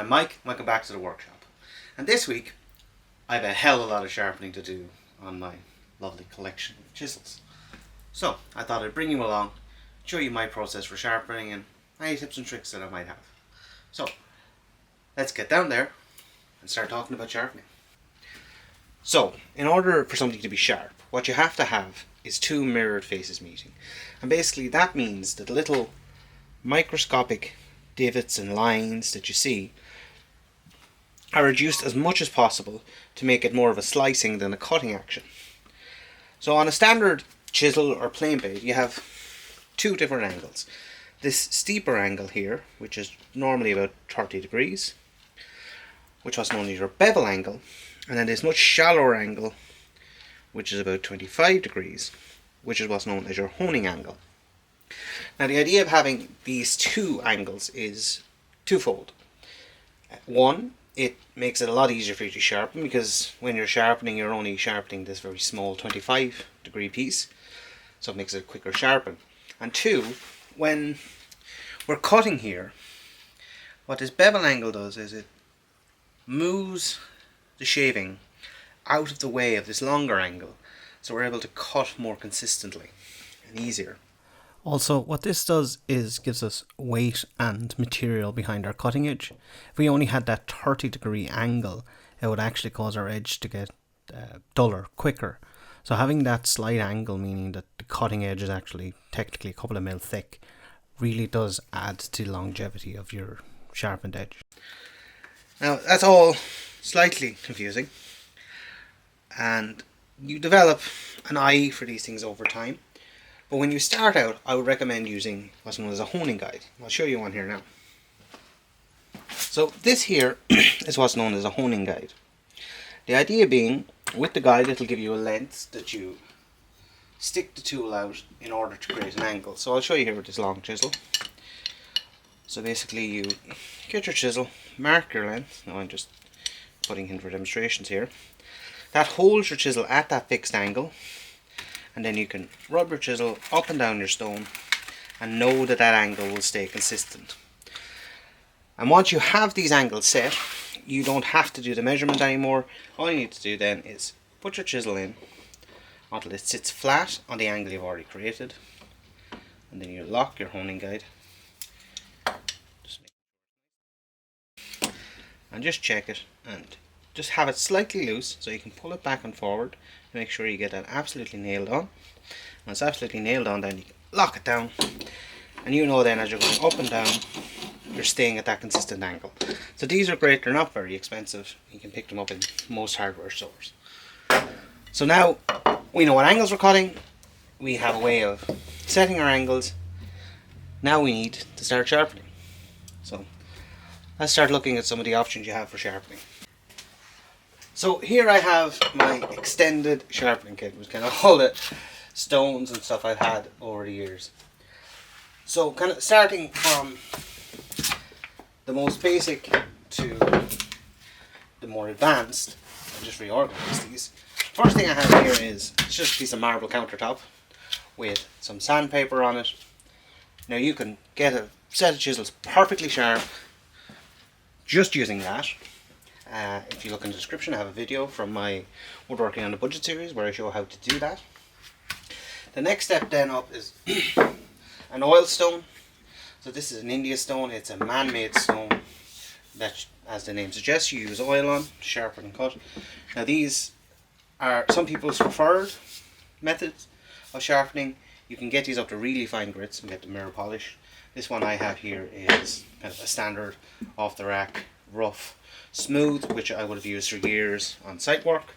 I'm Mike, welcome back to the workshop. And this week, I have a hell of a lot of sharpening to do on my lovely collection of chisels. So, I thought I'd bring you along, show you my process for sharpening and any tips and tricks that I might have. So, let's get down there and start talking about sharpening. So, in order for something to be sharp, what you have to have is two mirrored faces meeting. And basically that means that the little microscopic divots and lines that you see are reduced as much as possible to make it more of a slicing than a cutting action. So on a standard chisel or plane blade you have two different angles. This steeper angle here, which is normally about 30 degrees, which was known as your bevel angle, and then this much shallower angle, which is about 25 degrees, which is what's known as your honing angle. Now the idea of having these two angles is twofold. One, it makes it a lot easier for you to sharpen, because when you're sharpening you're only sharpening this very small 25 degree piece, so it makes it a quicker sharpen. And two, when we're cutting here, what this bevel angle does is it moves the shaving out of the way of this longer angle, so we're able to cut more consistently and easier. Also, what this does is gives us weight and material behind our cutting edge. If we only had that 30 degree angle, it would actually cause our edge to get duller quicker. So having that slight angle, meaning that the cutting edge is actually technically a couple of mil thick, really does add to the longevity of your sharpened edge. Now that's all slightly confusing, and you develop an eye for these things over time. But when you start out, I would recommend using what's known as a honing guide. I'll show you one here now. So this here is what's known as a honing guide. The idea being, with the guide it'll give you a length that you stick the tool out in order to create an angle. So I'll show you here with this long chisel. So basically you get your chisel, mark your length. Now I'm just putting in for demonstrations here. That holds your chisel at that fixed angle, and then you can rub your chisel up and down your stone and know that that angle will stay consistent. And once you have these angles set, you don't have to do the measurement anymore. All you need to do then is put your chisel in until it sits flat on the angle you've already created, and then you lock your honing guide and just check it and just have it slightly loose so you can pull it back and forward to make sure you get that absolutely nailed on. When it's absolutely nailed on, then you can lock it down, and you know then as you're going up and down you're staying at that consistent angle. So these are great, they're not very expensive, you can pick them up in most hardware stores. So now we know what angles we're cutting, we have a way of setting our angles, now we need to start sharpening. So let's start looking at some of the options you have for sharpening. So here I have my extended sharpening kit with kind of all the stones and stuff I've had over the years. So kind of starting from the most basic to the more advanced, I'll just reorganize these. First thing I have here is it's just a piece of marble countertop with some sandpaper on it. Now you can get a set of chisels perfectly sharp just using that. If you look in the description, I have a video from my Woodworking on a Budget series where I show how to do that. The next step then up is an oil stone. So this is an India stone, it's a man-made stone that, as the name suggests, you use oil on to sharpen and cut. Now these are some people's preferred methods of sharpening. You can get these up to really fine grits and get the mirror polish. This one I have here is kind of a standard off the rack rough smooth, which I would have used for years on site work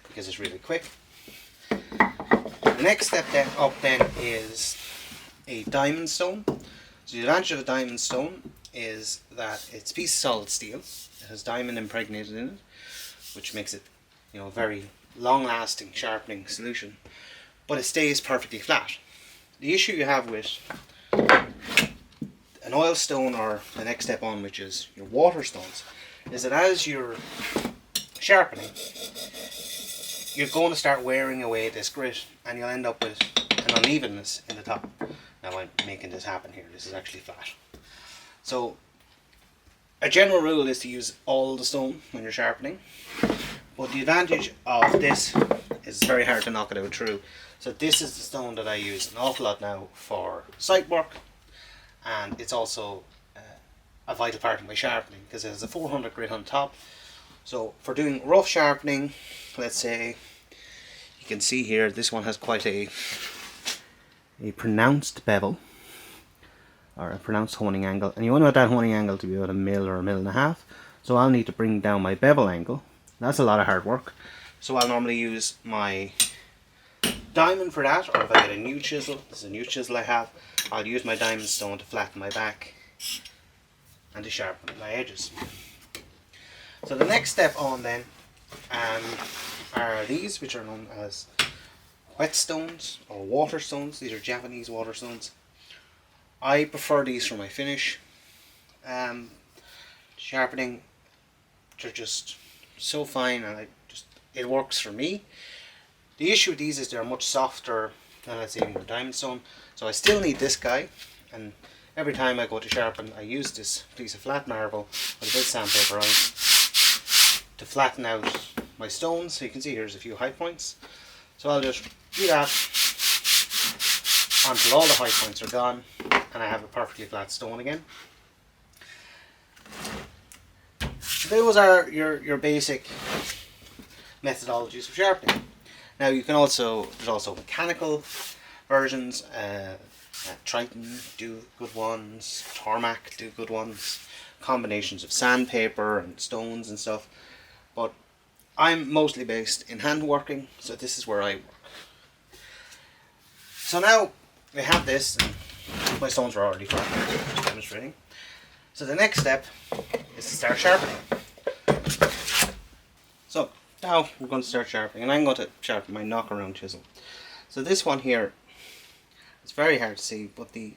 because it's really quick. The next step then is a diamond stone. So the advantage of a diamond stone is that it's a piece of solid steel. It has diamond impregnated in it, which makes it, you know, a very long-lasting sharpening solution, but it stays perfectly flat. The issue you have with an oil stone, or the next step on, which is your water stones, is that as you're sharpening, you're going to start wearing away this grit, and you'll end up with an unevenness in the top. Now I'm making this happen here, this is actually flat. So A general rule is to use all the stone when you're sharpening, but the advantage of this is it's very hard to knock it out through. So this is the stone that I use an awful lot now for site work, and it's also a vital part of my sharpening because it has a 400 grit on top. So for doing rough sharpening, let's say, you can see here this one has quite a pronounced bevel, or a pronounced honing angle, and you want that honing angle to be about 1 mil or 1.5 mil. So I'll need to bring down my bevel angle. That's a lot of hard work. So I'll normally use my diamond for that, or if I get a new chisel, this is a new chisel I have, I'll use my diamond stone to flatten my back and to sharpen my edges. So the next step on then are these, which are known as whetstones or water stones. These are Japanese water stones. I prefer these for my finish. Sharpening, they're just so fine, and it works for me. The issue with these is they're much softer than, let's say, my diamond stone. So I still need this guy, and every time I go to sharpen I use this piece of flat marble with a bit of sandpaper on it to flatten out my stones. So you can see here's a few high points. So I'll just do that until all the high points are gone and I have a perfectly flat stone again. So those are your basic methodologies of sharpening. Now you can there's also mechanical versions. Triton do good ones, Tormac do good ones, combinations of sandpaper and stones and stuff. But I'm mostly based in hand working, so this is where I work. So now we have this, and my stones are already flat, just demonstrating. So the next step is to start sharpening. So now we're going to start sharpening, and I'm going to sharpen my knockaround chisel. So this one here, it's very hard to see, but the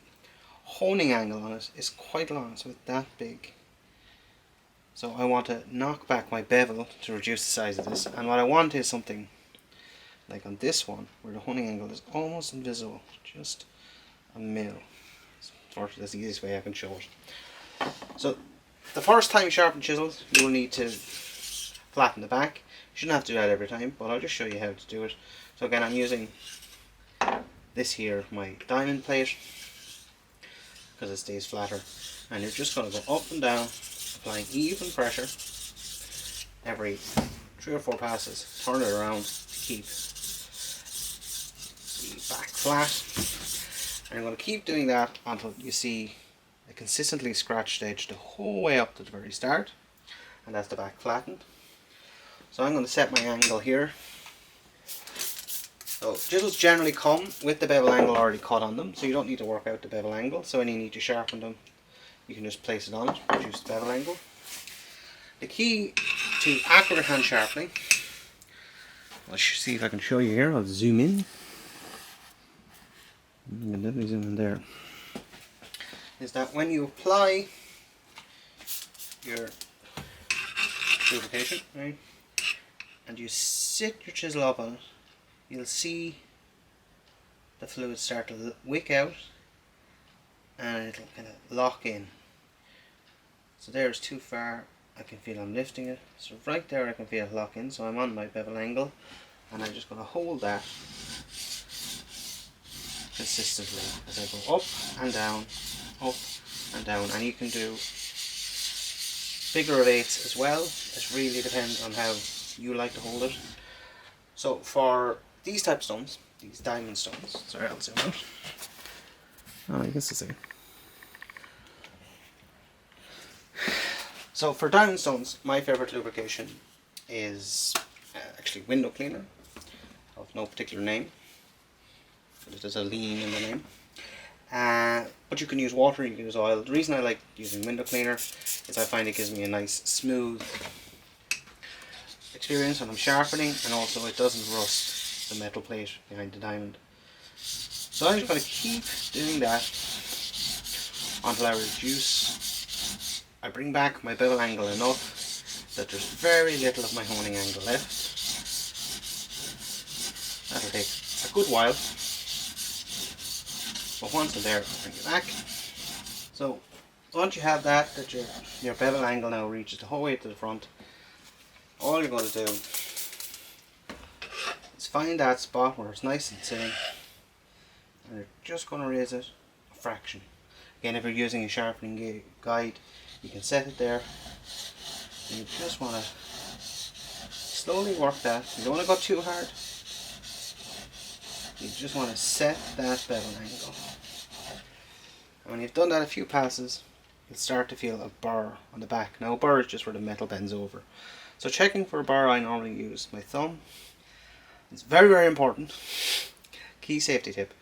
honing angle on it is quite long, so it's that big. So I want to knock back my bevel to reduce the size of this, and what I want is something like on this one where the honing angle is almost invisible, just 1 mil. That's the easiest way I can show it. So the first time you sharpen chisels, you will need to flatten the back. You shouldn't have to do that every time, but I'll just show you how to do it. So again, I'm using this here, my diamond plate, because it stays flatter, and you're just going to go up and down, applying even pressure every 3 or 4 passes. Turn it around to keep the back flat, and you're going to keep doing that until you see a consistently scratched edge the whole way up to the very start, and that's the back flattened. So I'm going to set my angle here. So chisels generally come with the bevel angle already cut on them, so you don't need to work out the bevel angle. So when you need to sharpen them, you can just place it on it, reduce the bevel angle. The key to accurate hand sharpening, let's see if I can show you here. I'll zoom in. You can definitely zoom in there. Is that when you apply your lubrication, right, and you sit your chisel up on it, you'll see the fluid start to wick out and it'll kind of lock in. So there's too far, I can feel I'm lifting it. So right there I can feel it lock in, so I'm on my bevel angle and I'm just going to hold that consistently as I go up and down, and you can do bigger of 8s as well. It really depends on how you like to hold it. So for these type of stones, these diamond stones, sorry, I'll zoom out. Oh, you can still see. So for diamond stones, my favourite lubrication is actually window cleaner of no particular name. There's a lean in the name. But you can use water, you can use oil. The reason I like using window cleaner is I find it gives me a nice smooth experience when I'm sharpening, and also it doesn't rust the metal plate behind the diamond. So I'm just going to keep doing that until I reduce, I bring back my bevel angle enough that there's very little of my honing angle left. That'll take a good while, but once I'm there, I'll bring it back. So Once you have that your bevel angle now reaches the whole way to the front, all you're going to do is find that spot where it's nice and sitting, and you're just going to raise it a fraction. Again, if you're using a sharpening guide, you can set it there, and you just want to slowly work that. You don't want to go too hard. You just want to set that bevel angle. And when you've done that a few passes, you'll start to feel a burr on the back. Now a burr is just where the metal bends over. So checking for a burr, I normally use my thumb. It's very, very important. Key safety tip.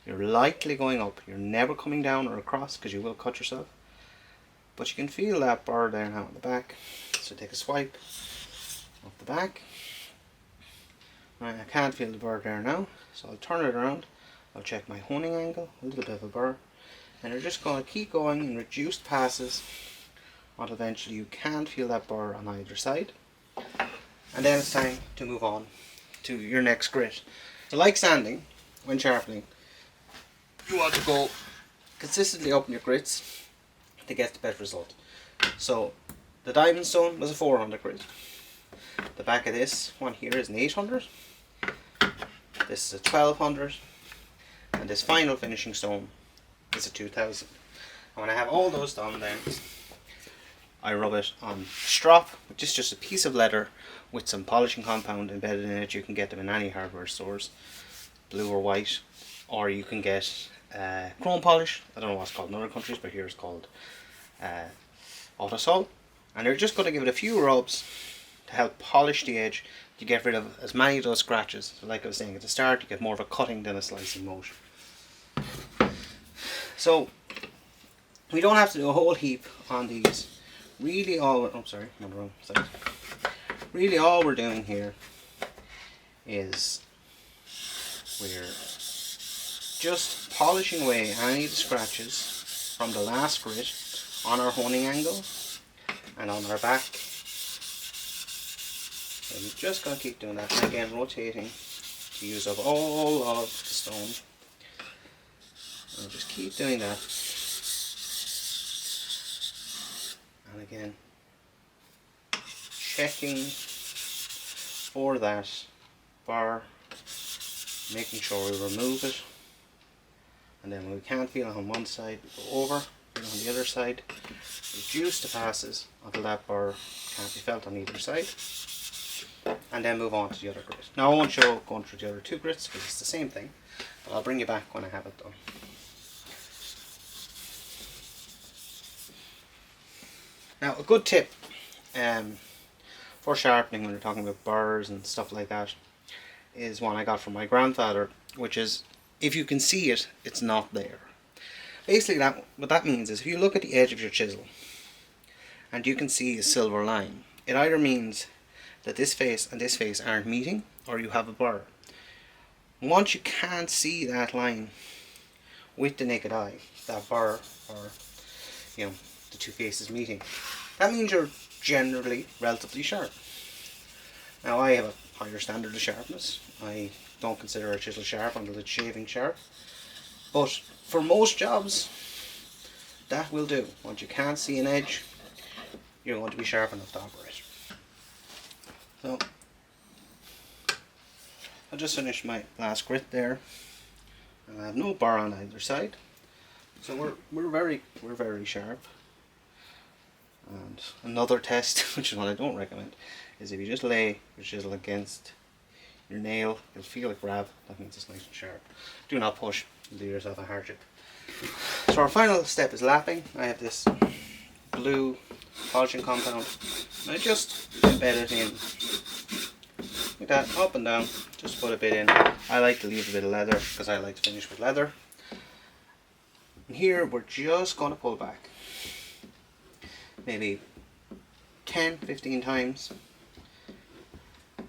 You're lightly going up. You're never coming down or across because you will cut yourself. But you can feel that burr there now on the back. So take a swipe off the back. Right, I can't feel the burr there now. So I'll turn it around. I'll check my honing angle. A little bit of a burr. And you're just going to keep going in reduced passes until eventually you can feel that burr on either side. And then it's time to move on to your next grit. So like sanding, when sharpening, you want to go consistently up in your grits to get the best result. So the diamond stone was a 400 grit. The back of this one here is an 800. This is a 1200. And this final finishing stone is a 2000. And when I have all those done, then I rub it on strop, which is just a piece of leather with some polishing compound embedded in it. You can get them in any hardware stores, blue or white, or you can get chrome polish. I don't know what's called in other countries, but here it's called autosol. And you're just going to give it a few rubs to help polish the edge to get rid of as many of those scratches. So like I was saying at the start, you get more of a cutting than a slicing motion. So we don't have to do a whole heap on these. Really all Really all we're doing here is we're just polishing away any of the scratches from the last grit on our honing angle and on our back. And you're just going to keep doing that, and again rotating to use up all of the stone. And just keep doing that. And again, checking for that bar, making sure we remove it. And then when we can't feel it on one side, we go over, feel it on the other side, reduce the passes until that bar can't be felt on either side. And then move on to the other grit. Now I won't show going through the other two grits because it's the same thing, but I'll bring you back when I have it done. Now a good tip for sharpening when you're talking about burrs and stuff like that is one I got from my grandfather, which is if you can see it, it's not there. Basically what that means is if you look at the edge of your chisel and you can see a silver line, it either means that this face and this face aren't meeting or you have a burr. Once you can't see that line with the naked eye, that burr or the two faces meeting, that means you're generally relatively sharp. Now I have a higher standard of sharpness. I don't consider a chisel sharp until it's shaving sharp, but for most jobs that will do. Once you can't see an edge, you're going to be sharp enough to operate. So I'll just finish my last grit there, and I have no bar on either side, so we're very sharp. And another test, which is one I don't recommend, is if you just lay your chisel against your nail, you'll feel it grab. That means it's nice and sharp. Do not push, you'll do yourself a hardship. So our final step is lapping. I have this blue polishing compound, and I just embed it in like that, up and down, just put a bit in. I like to leave a bit of leather because I like to finish with leather. And here we're just going to pull back maybe 10-15 times.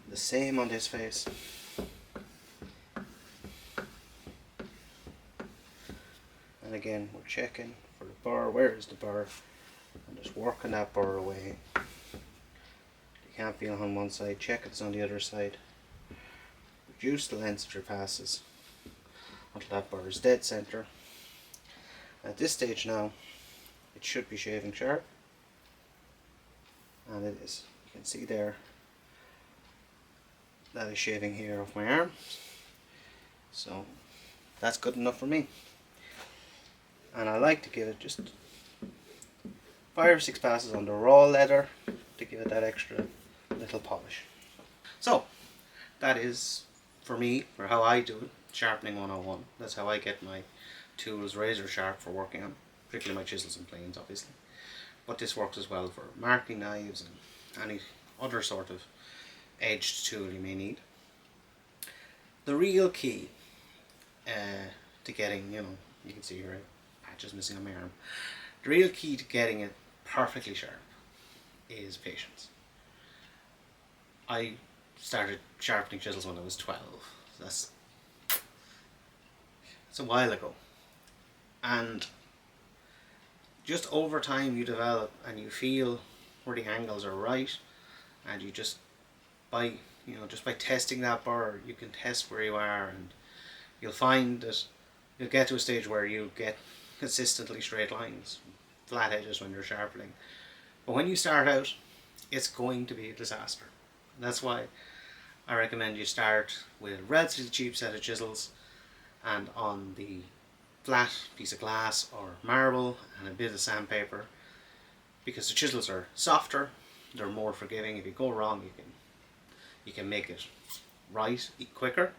The same on this face. And again, we're checking for the bar. Where is the bar? And just working that bar away. You can't feel it on one side, check it's on the other side. Reduce the length of your passes until that bar is dead center. At this stage now, it should be shaving sharp, and it is. You can see there that is shaving here off my arm, so that's good enough for me. And I like to give it just 5 or 6 passes on the raw leather to give it that extra little polish. So that is for me, for how I do it, sharpening 101. That's how I get my tools razor sharp for working on, particularly my chisels and planes obviously. But this works as well for marking knives and any other sort of edged tool you may need. The real key to getting, you can see here patches missing on my arm. The real key to getting it perfectly sharp is patience. I started sharpening chisels when I was 12. So that's a while ago. And just over time you develop and you feel where the angles are right, and you just by testing that burr you can test where you are, and you'll find that you'll get to a stage where you get consistently straight lines, flat edges when you're sharpening. But when you start out, it's going to be a disaster. And that's why I recommend you start with a relatively cheap set of chisels, and on the flat piece of glass or marble and a bit of sandpaper, because the chisels are softer, they're more forgiving. If you go wrong, you can make it right quicker,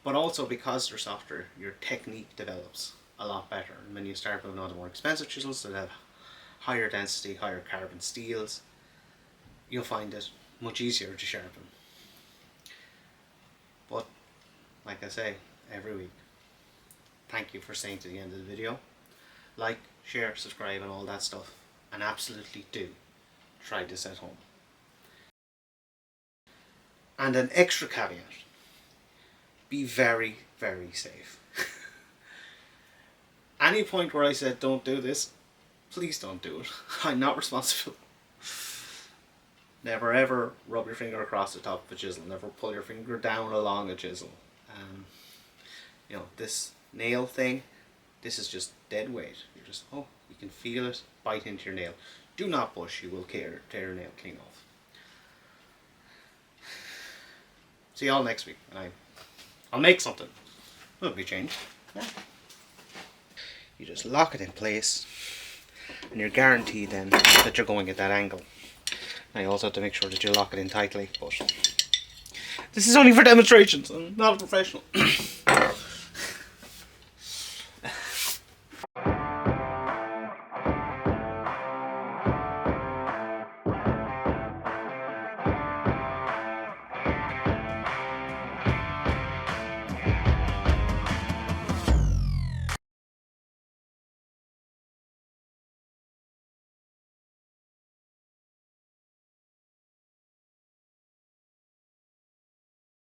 but also because they're softer, your technique develops a lot better. And when you start moving on to more expensive chisels that have higher density, higher carbon steels, you'll find it much easier to sharpen. But like I say every week, thank you for staying to the end of the video. Like, share, subscribe and all that stuff, and absolutely do try this at home. And an extra caveat, be very, very safe. Any point where I said don't do this, please don't do it. I'm not responsible. Never ever rub your finger across the top of a chisel. Never pull your finger down along a chisel. This nail thing, this is just dead weight. You're just, you can feel it bite into your nail. Do not push, you will tear your nail clean off. See y'all next week. I'll make something. It'll be changed. Yeah. You just lock it in place, and you're guaranteed then that you're going at that angle. Now you also have to make sure that you lock it in tightly, but this is only for demonstrations. I'm not a professional.